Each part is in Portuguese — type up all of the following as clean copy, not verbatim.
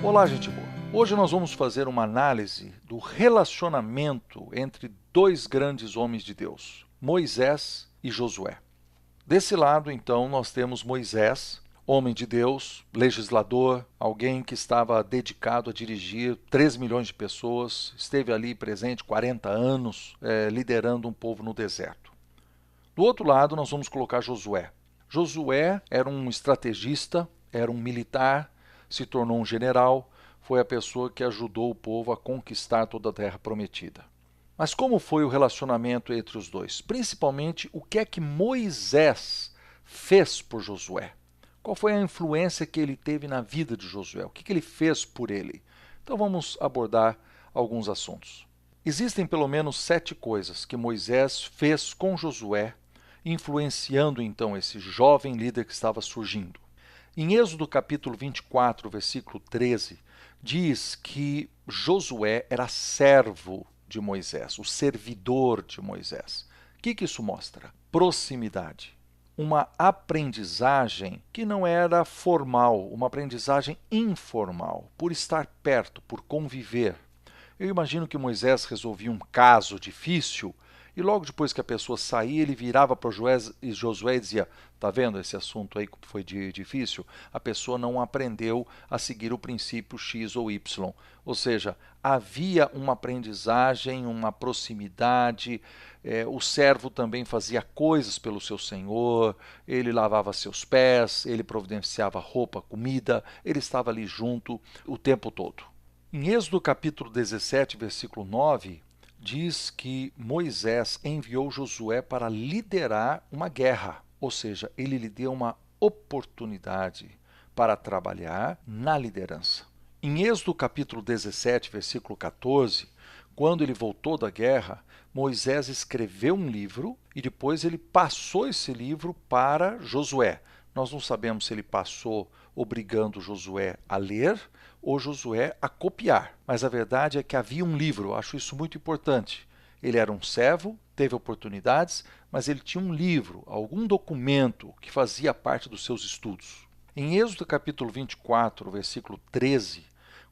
Olá, gente boa! Hoje nós vamos fazer uma análise do relacionamento entre dois grandes homens de Deus, Moisés e Josué. Desse lado, então, nós temos Moisés, homem de Deus, legislador, alguém que estava dedicado a dirigir 3 milhões de pessoas, esteve ali presente 40 anos, liderando um povo no deserto. Do outro lado, nós vamos colocar Josué. Josué era um estrategista, era um militar, se tornou um general, foi a pessoa que ajudou o povo a conquistar toda a terra prometida. Mas como foi o relacionamento entre os dois? Principalmente, o que é que Moisés fez por Josué? Qual foi a influência que ele teve na vida de Josué? O que ele fez por ele? Então vamos abordar alguns assuntos. Existem pelo menos 7 coisas que Moisés fez com Josué, influenciando então esse jovem líder que estava surgindo. Em Êxodo capítulo 24, versículo 13, diz que Josué era servo de Moisés, o servidor de Moisés. O que isso mostra? Proximidade. Uma aprendizagem que não era formal, uma aprendizagem informal, por estar perto, por conviver. Eu imagino que Moisés resolvia um caso difícil e logo depois que a pessoa saía, ele virava para Josué e dizia: tá vendo esse assunto aí que foi difícil? A pessoa não aprendeu a seguir o princípio X ou Y. Ou seja, havia uma aprendizagem, uma proximidade. O servo também fazia coisas pelo seu senhor, ele lavava seus pés, ele providenciava roupa, comida, ele estava ali junto o tempo todo. Em Êxodo capítulo 17, versículo 9, diz que Moisés enviou Josué para liderar uma guerra, ou seja, ele lhe deu uma oportunidade para trabalhar na liderança. Em Êxodo capítulo 17, versículo 14, quando ele voltou da guerra, Moisés escreveu um livro e depois ele passou esse livro para Josué. Nós não sabemos se ele passou obrigando Josué a ler ou Josué a copiar. Mas a verdade é que havia um livro, eu acho isso muito importante. Ele era um servo, teve oportunidades, mas ele tinha um livro, algum documento que fazia parte dos seus estudos. Em Êxodo capítulo 24, versículo 13,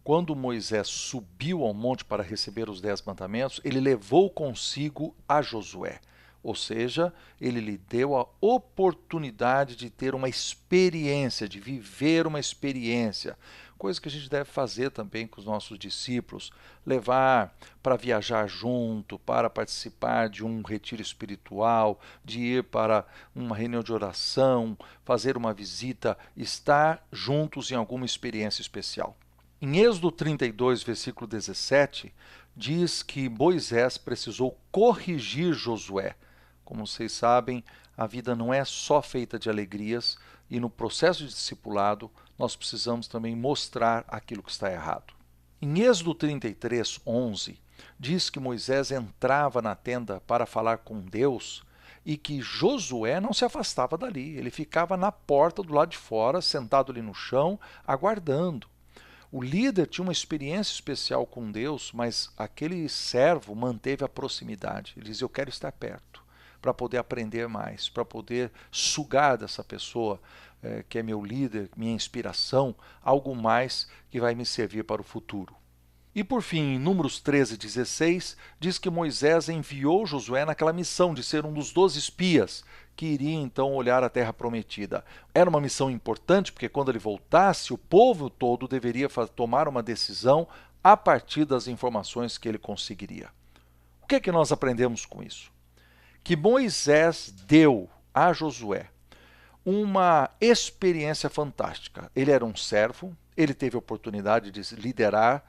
quando Moisés subiu ao monte para receber os 10 mandamentos, ele levou consigo a Josué. Ou seja, ele lhe deu a oportunidade de ter uma experiência, de viver uma experiência. Coisa que a gente deve fazer também com os nossos discípulos, levar para viajar junto, para participar de um retiro espiritual, de ir para uma reunião de oração, fazer uma visita, estar juntos em alguma experiência especial. Em Êxodo 32, versículo 17, diz que Moisés precisou corrigir Josué. Como vocês sabem, a vida não é só feita de alegrias e no processo de discipulado nós precisamos também mostrar aquilo que está errado. Em Êxodo 33, 11, diz que Moisés entrava na tenda para falar com Deus e que Josué não se afastava dali, ele ficava na porta do lado de fora, sentado ali no chão, aguardando. O líder tinha uma experiência especial com Deus, mas aquele servo manteve a proximidade. Ele dizia: eu quero estar perto, para poder aprender mais, para poder sugar dessa pessoa que é meu líder, minha inspiração, algo mais que vai me servir para o futuro. E por fim, em Números 13, 16, diz que Moisés enviou Josué naquela missão de ser um dos 12 espias que iria então olhar a terra prometida. Era uma missão importante porque quando ele voltasse, o povo todo deveria tomar uma decisão a partir das informações que ele conseguiria. O que é que nós aprendemos com isso? Que Moisés deu a Josué uma experiência fantástica. Ele era um servo, ele teve a oportunidade de liderar,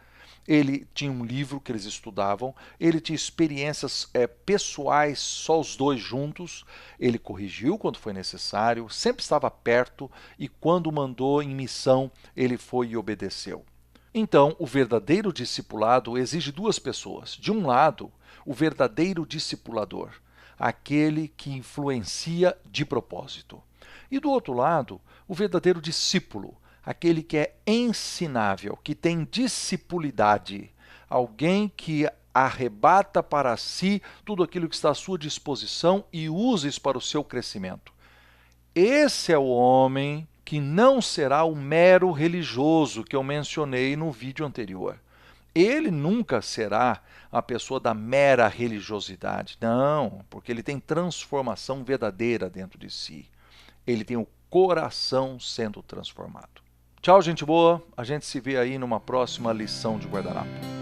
ele tinha um livro que eles estudavam, ele tinha experiências pessoais, só os dois juntos, ele corrigiu quando foi necessário, sempre estava perto e quando mandou em missão, ele foi e obedeceu. Então, o verdadeiro discipulado exige duas pessoas. De um lado, o verdadeiro discipulador, aquele que influencia de propósito. E do outro lado, o verdadeiro discípulo, aquele que é ensinável, que tem discipulidade, alguém que arrebata para si tudo aquilo que está à sua disposição e usa isso para o seu crescimento. Esse é o homem que não será o mero religioso que eu mencionei no vídeo anterior. Ele nunca será a pessoa da mera religiosidade. Não, porque ele tem transformação verdadeira dentro de si. Ele tem o coração sendo transformado. Tchau, gente boa. A gente se vê aí numa próxima lição de guardanapo.